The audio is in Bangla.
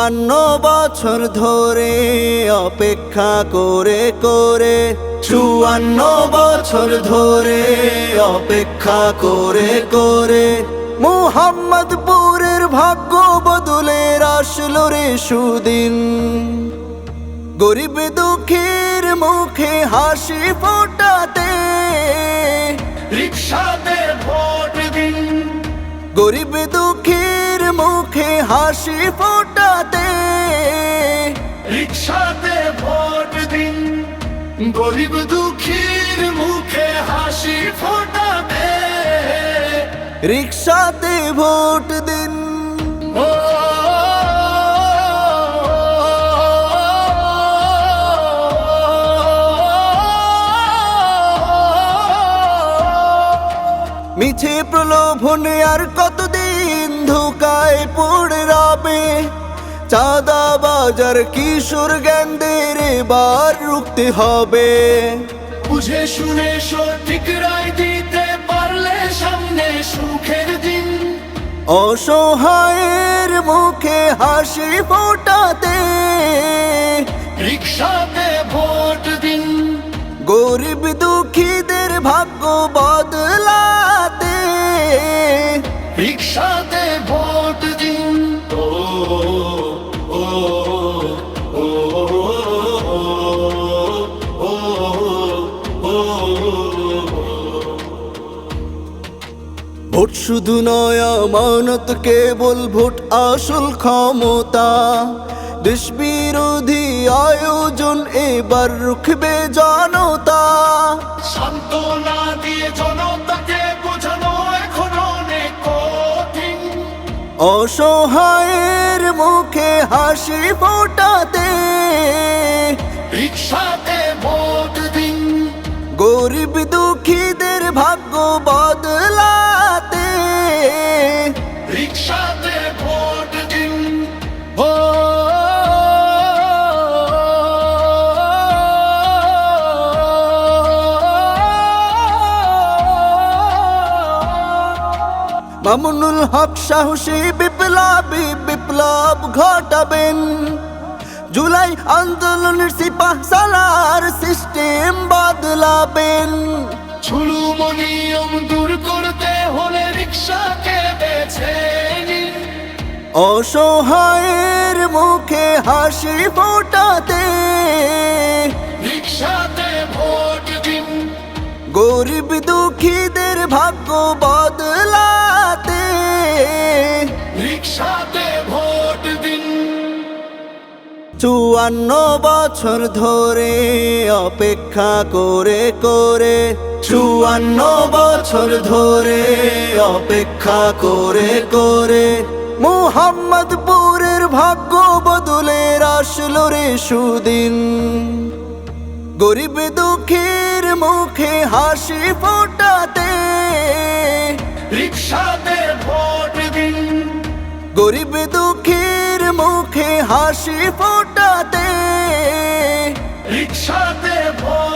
54 বছর ধরে অপেক্ষা করে করে, 54 বছর ধরে অপেক্ষা করে করে, মুহাম্মদপুরের ভাগ্য বদলের আসলো রে সুদিন। গরিব দুঃখীর মুখে হাসি ফোটাতে রিকশাতে ভোট দিন। গরিব দুঃখীর মুখে হাসি ফোটাতে রিকশাতে ভোট দিন। গরিব দুঃখীর মুখে হাসি ফোটাতে রিকশাতে ভোট দিন। ও মিছে প্রলোভনে আর কতদিন ধোকায় পড়ে রবে, চাঁদা বাজার কিশোর গ্যাংদের এবার রুখতে হবে। বুঝে শুনে সঠিক রায় দিতে পারলে সামনে সুখের দিন। অসহায়ের মুখে হাসি ফোটাতে রিকশাতে ভোট দিন। গরিব দুঃখীদের ভাগ্য বদলাতে রিকশাতে ভোট দিন। ও ও ও ও ও ভোট শুধু নয় আমানত, কেবল ভোট আসল ক্ষমতা। দেশ বিরোধী আয়োজন এবার রুখবে জনতা। সান্ত্বনা দিয়ে জনতাকে বোঝানো এখন অনেক কঠিন। অসহায়ের মুখে হাসি ফোটাতে রিকশাতে ভোট দিন। গরিব দুঃখীদের ভাগ্য বদলাতে রিকশাতে ভোট দিন। ও মামুনুল হক সাহসী বিপ্লবী বিপ্লব ঘটাবেন। জুলাই আন্দোলনের সিপাহ সালার সিস্টেম বদলাবেন। ঝুলুম নিয়ম দূর করতে হলে রিকশাকে বেছে নিন। অসহায়ের মুখে হাসি ফোটাতে রিকশাতে ভোট দিন। গরিব দুঃখীদের ভাগ্য বদলাতে রিকশাতে ভোট দিন। 54 বছর ধরে অপেক্ষা করে করে, 54 বছর ধরে অপেক্ষা করে করে, মুহাম্মদপুরের ভাগ্য বদলের আসলো রে সুদিন। গরিব দুঃখীর মুখে হাসি ফোটাতে রিকশাতে ভোট দিন। গরিব দুঃখীর মুখে হাসি ফোটাতে রিকশাতে ভোট